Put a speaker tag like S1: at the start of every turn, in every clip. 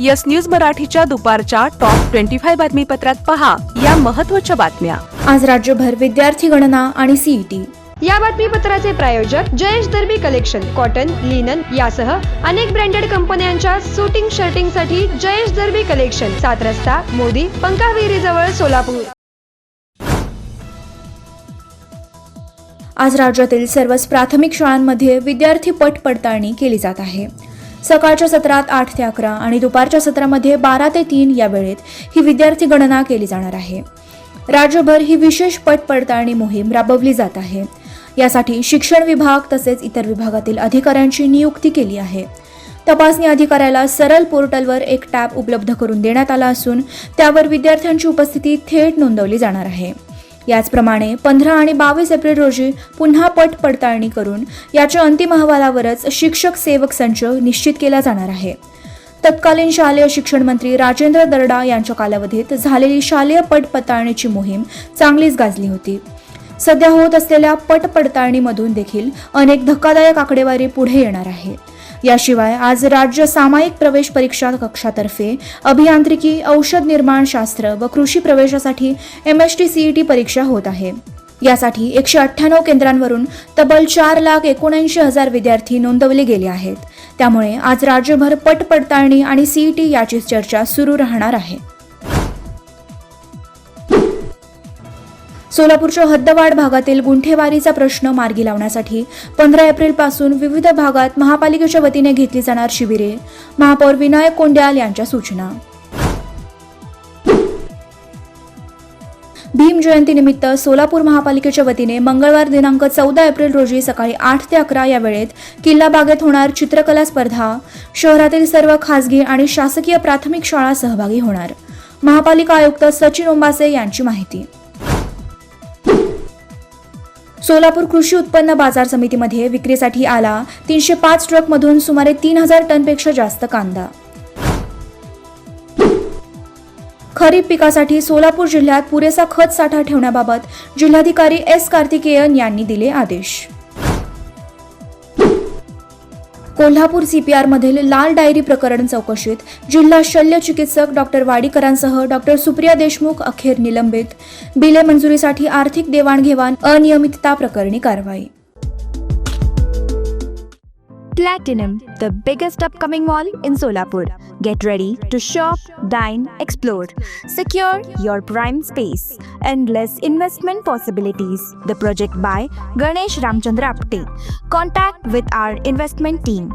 S1: Yes news मराठीच्या दुपारच्या top 25 बातमीपत्रात पहा या महत्त्वाच्या बातम्या।
S2: आज राज्यभर विद्यार्थी गणना आणि सीईटी।
S3: या बातमीपत्राचे प्रायोजक जयेश दर्बी कलेक्शन, कॉटन, लिनन यासह अनेक ब्रँडेड कंपन्यांच्या सूटिंग शर्टिंगसाठी जयेश दर्बी कलेक्शन, 7 रस्ता मोदी पंकाविहिरी जवळ सोलापूर।
S2: आज राज्यातील सर्वच प्राथमिक शाळांमध्ये विद्यार्थी पट पडताळणी केली जात आहे। सकाळच्या सत्रात 8 ते 11 आणि दुपारच्या सत्रामध्ये 12 ते 3 या वेळेत ही विद्यार्थी गणना केली जाणार आहे। राज्यभर ही विशेष पट पडताळणी मोहीम राबवली जात आहे। यासाठी शिक्षण विभाग तसेच इतर विभागातील अधिकाऱ्यांची नियुक्ती केली आहे। तपासणी अधिकाऱ्याला सरळ पोर्टलवर एक टॅब उपलब्ध करून देण्यात आला असून त्यावर विद्यार्थ्यांची उपस्थिती थेट नोंदवली जाणार आहे। याचप्रमाणे 15 आणि 22 एप्रिल रोजी पुन्हा पट पडताळणी करून याच्या अंतिम अहवालावरच शिक्षक सेवक संच निश्चित केला जाणार आहे। तत्कालीन शालेय शिक्षण मंत्री राजेंद्र दर्डा यांच्या कालावधीत झालेली शालेय पट पडताळणीची मोहीम चांगलीच गाजली होती। सध्या होत असलेल्या पट पडताळणीमधून देखील अनेक धक्कादायक आकडेवारी पुढे येणार आहे। याशिवाय आज राज्य सामायिक प्रवेश परीक्षा कक्षातर्फे अभियांत्रिकी, औषध निर्माण शास्त्र व कृषी प्रवेशासाठी MST CET परीक्षा होत आहे। यासाठी 198 केंद्रांवरून तब्बल 4,79,000 विद्यार्थी नोंदवले गेले आहेत। त्यामुळे आज राज्यभर पट पडताळणी आणि CET याची चर्चा सुरू राहणार आहे। सोलापूरच्या हद्दवाढ भागातील गुंठेवारीचा प्रश्न मार्गी लावण्यासाठी 15 एप्रिल पासून विविध भागात महापालिकेच्या वतीने घेतली जाणार शिबिरे। महापौर विनायक कोंड्याल यांच्या सूचना। भीम जयंतीनिमित्त सोलापूर महापालिकेच्या वतीने मंगळवार दिनांक 14 एप्रिल रोजी सकाळी 8 ते 11 या वेळेत किल्ला बागेत होणार चित्रकला स्पर्धा। शहरातील सर्व खासगी आणि शासकीय प्राथमिक शाळा सहभागी होणार। महापालिका आयुक्त सचिन ओंबासे यांची माहिती। सोलापूर कृषी उत्पन्न बाजार समितीमध्ये विक्रीसाठी आला 305 ट्रकमधून सुमारे 3000 टनपेक्षा जास्त कांदा। खरीप पिकासाठी सोलापूर जिल्ह्यात पुरेसा खत साठा ठेवण्याबाबत जिल्हाधिकारी S. कार्तिकेयन यांनी दिले आदेश। कोल्हापूर CPR मधील लाल डायरी प्रकरण चौकशीत जिल्हा शल्य चिकित्सक डॉक्टर वाडीकरांसह डॉक्टर सुप्रिया देशमुख अखेर निलंबित। बिले मंजुरीसाठी आर्थिक देवाणघेवाण अनियमितता प्रकरणी कारवाई।
S4: Platinum, the biggest upcoming mall in Solapur. Get ready to shop, dine, explore. Secure your prime space. Endless investment possibilities. The project by Ganesh Ramchandra Apte. Contact with our investment team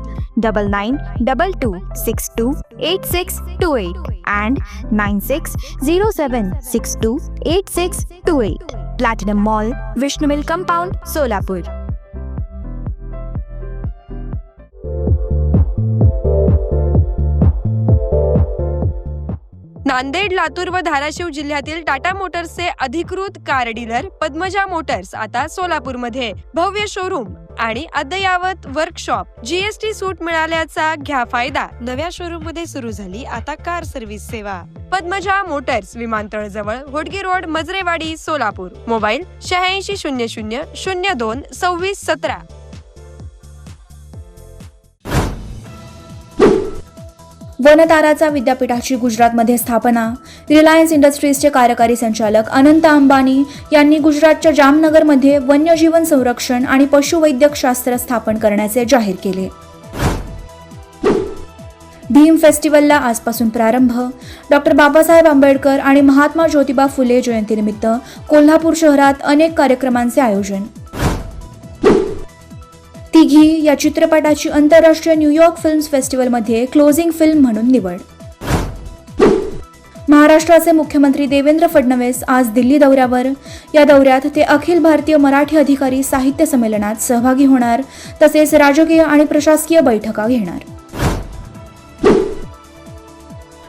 S4: 9922628628 and 9607628628. Platinum Mall, Vishnu Mill Compound, Solapur.
S3: Nanded, Latur व धाराशिव जिल्ह्यातील टाटा मोटर्सचे अधिकृत car dealer Padmaja Motors आता सोलापूरमध्ये भव्य showroom आणि अद्ययावत workshop. GST सूट मिळाल्याचा घ्या फायदा। नव्या शोरूम मध्ये सुरू झाली आता कार सर्व्हिस सेवा। पद्मजा मोटर्स, विमानतळ जवळ, होडगी रोड, मजरेवाडी, सोलापूर। मोबाईल 8600022617।
S2: वनताराचा विद्यापीठाची गुजरातमध्ये स्थापना। रिलायन्स इंडस्ट्रीजचे कार्यकारी संचालक अनंत अंबानी यांनी गुजरातच्या जामनगरमध्ये वन्यजीवन संरक्षण आणि पशुवैद्यकशास्त्र स्थापन करण्याचे जाहीर केले। भीम फेस्टिवलला आजपासून प्रारंभ। डॉक्टर बाबासाहेब आंबेडकर आणि महात्मा ज्योतिबा फुले जयंतीनिमित्त कोल्हापूर शहरात अनेक कार्यक्रमांचे आयोजन। तिघी या चित्रपटाची आंतरराष्ट्रीय न्यूयॉर्क फिल्म्स फेस्टिवलमध्ये क्लोजिंग फिल्म म्हणून निवड। महाराष्ट्राचे मुख्यमंत्री देवेंद्र फडणवीस आज दिल्ली दौऱ्यावर। या दौऱ्यात ते अखिल भारतीय मराठी अधिकारी साहित्य संमेलनात सहभागी होणार तसेच राजकीय आणि प्रशासकीय बैठका घेणार।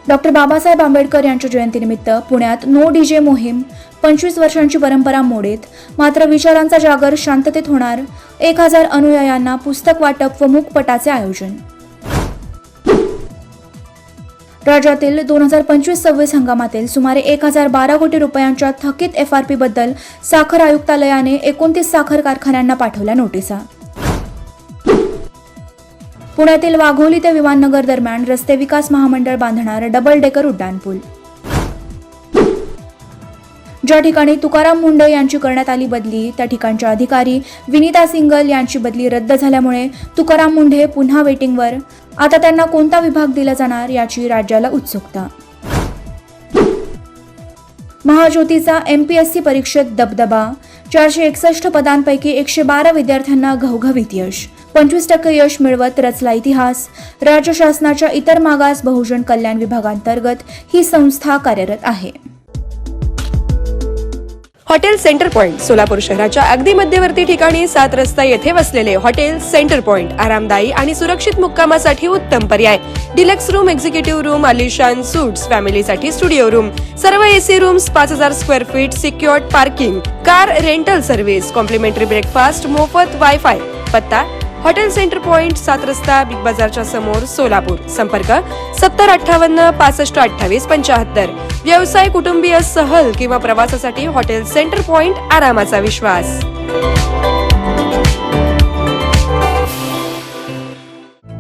S2: डॉक्टर बाबासाहेब आंबेडकर यांच्या जयंतीनिमित्त पुण्यात नो डीजे मोहीम। 25 वर्षांची परंपरा मोडीत, मात्र विचारांचा जागर शांततेत होणार। 1000 अनुयायांना पुस्तक वाटप व मूकपटाचे आयोजन। राज्यातील 2025-26 हंगामातील सुमारे 1012 कोटी रुपयांच्या थकीत FRP बद्दल साखर आयुक्तालयाने 29 साखर कारखान्यांना पाठवल्या नोटिसा। पुण्यातील वाघोली ते विमाननगर दरम्यान रस्ते विकास महामंडळ बांधणार डबल डेकर उड्डाणपूल. ज्या ठिकाणी तुकाराम मुंढे यांची करण्यात आली बदली त्या ठिकाणच्या अधिकारी विनीता सिंगल यांची बदली रद्द झाल्यामुळे तुकाराम मुंढे पुन्हा वेटिंगवर. आता त्यांना कोणता विभाग दिला जाणार याची राज्याला उत्सुकता. महाज्योतीचा MPSC परीक्षेत दबदबा. 461 पदांपैकी 112 विद्यार्थ्यांना घवघवीत यश. 25% यश मिळवत रचला इतिहास. राज्य शासनाच्या इतर मागास बहुजन कल्याण विभागांतर्गत ही संस्था कार्यरत आहे.
S3: हॉटेल सेंटर पॉइंट सोलापूर शहराच्या अगदी मध्यवर्ती ठिकाणी 7 रस्ता येथे वसलेले हॉटेल सेंटर पॉइंट आरामदायी आणि सुरक्षित मुक्कामासाठी उत्तम पर्याय. डिलक्स रूम, एक्झिक्युटिव्ह रूम, आलिशान सूट्स, फॅमिलीसाठी स्टुडिओ रूम, सर्व AC rooms, 5000 square feet, secured parking, car rental service, complimentary breakfast, मोफत वायफाय. पत्ता हॉटेल सेंटर पॉइंट, 7 रस्ता, बिग बाजारच्या समोर, सोलापूर. संपर्क 7058 65 28 75. व्यवसाय, कुटुंबीय, सहल किंवा प्रवासासाठी हॉटेल सेंटर पॉइंट आरामाचा विश्वास.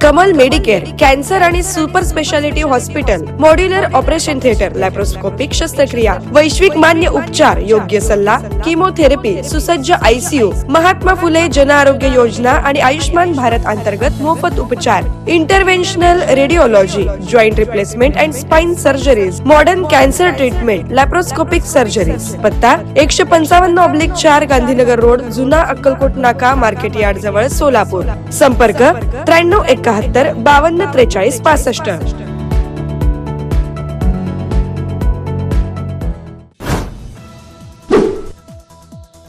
S3: कमल मेडिकेअर कॅन्सर आणि super speciality hospital, modular operation theatre, laparoscopic शस्त्रक्रिया, वैश्विक मान्य उपचार, योग्य सल्ला, किमोथेरपी, सुसज्ज ICU, महात्मा फुले जन आरोग्य योजना आणि आयुष्मान भारत अंतर्गत मोफत उपचार, interventional radiology, joint replacement and spine surgeries, modern cancer treatment, laparoscopic surgeries. पत्ता 155/4 गांधीनगर रोड, जुना अक्कलकोट नाका, मार्केट यार्ड जवळ, सोलापूर. संपर्क 9371 52 43 65.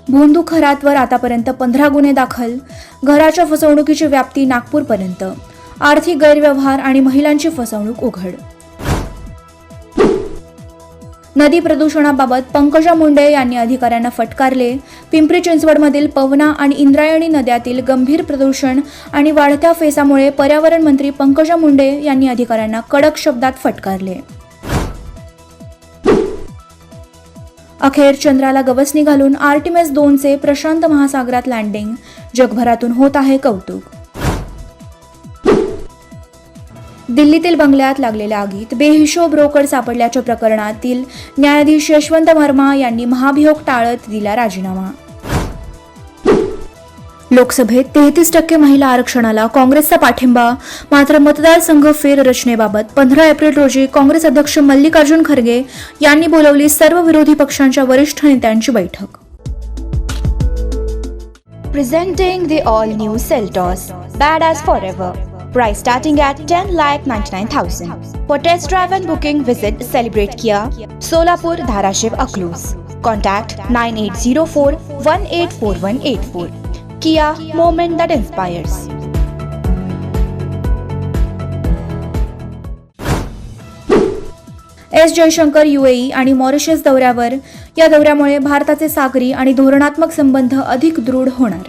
S2: भोंदू खरातवर आतापर्यंत 15 गुन्हे दाखल. घराच्या फसवणुकीची व्याप्ती नागपूरपर्यंत. आर्थिक गैरव्यवहार आणि महिलांची फसवणूक उघड. नदी प्रदूषणाबाबत पंकजा मुंडे यांनी अधिकाऱ्यांना फटकारले. पिंपरी चिंचवडमधील पवना आणि इंद्रायणी नद्यातील गंभीर प्रदूषण आणि वाढत्या फेसामुळे पर्यावरण मंत्री पंकजा मुंडे यांनी अधिकाऱ्यांना कडक शब्दात फटकारले. अखेर चंद्राला गवसणी घालून आर्टिमिस 2चे प्रशांत महासागरात लँडिंग. जगभरातून होत आहे कौतुक. दिल्लीतील बंगल्यात लागलेल्या आगीत बेहिशोब रोकड सापडल्याच्या प्रकरणातील न्यायाधीश यशवंत वर्मा यांनी महाभियोग टाळत दिला राजीनामा. लोकसभेत 33% महिला आरक्षणाला काँग्रेसचा पाठिंबा. मात्र मतदारसंघ फेररचनेबाबत 15 एप्रिल रोजी काँग्रेस अध्यक्ष मल्लिकार्जुन खरगे यांनी बोलावली सर्व विरोधी पक्षांच्या वरिष्ठ नेत्यांची बैठक.
S4: Presenting the all-new Seltos, badass forever. Price starting at 10,99,000. For test drive and booking, visit Celebrate Kia, Solapur, Dharashiv, Aklus. Contact 9804-184184. Kia, moment that inspires.
S2: S Jaishankar UAE आणि मॉरिशस दौऱ्यावर. या दौऱ्यामुळे भारताचे सागरी आणि धोरणात्मक संबंध अधिक दृढ होणार.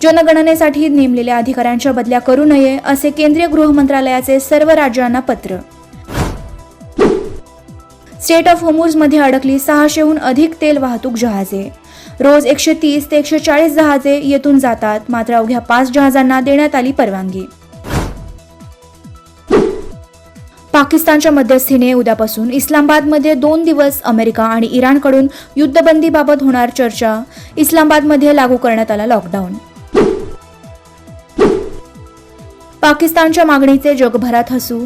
S2: जनगणनेसाठी नेमलेल्या अधिकाऱ्यांच्या बदल्या करू नये असे केंद्रीय गृह मंत्रालयाचे सर्व राज्यांना पत्र. स्टेट ऑफ होर्मुझमध्ये अडकली 600हून अधिक तेल वाहतूक जहाजे. रोज 130 ते 140 जहाजे येथून जातात. मात्र अवघ्या 5 जहाजांना देण्यात आली परवानगी. पाकिस्तानच्या मध्यस्थीने उद्यापासून इस्लामाबादमध्ये 2 दिवस अमेरिका आणि इराणकडून युद्धबंदीबाबत होणार चर्चा. इस्लामाबादमध्ये लागू करण्यात आला लॉकडाऊन. पाकिस्तानच्या मागणीचे जगभरात हसू.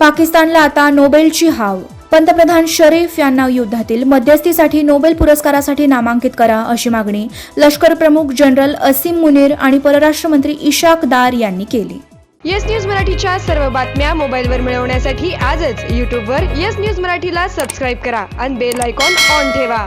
S2: पाकिस्तानला आता नोबेलची हाव. पंतप्रधान शरीफ यांना युद्धातील मध्यस्थीसाठी नोबेल पुरस्कारासाठी नामांकित करा अशी मागणी लष्कर प्रमुख जनरल असीम मुनीर आणि परराष्ट्र मंत्री इशाक दार यांनी केली.
S3: येस न्यूज मराठीच्या सर्व बातम्या मोबाईलवर मिळवण्यासाठी आजच YouTubeवर येस न्यूज मराठीला सबस्क्राईब करा आणि बेल आयकॉन ऑन ठेवा.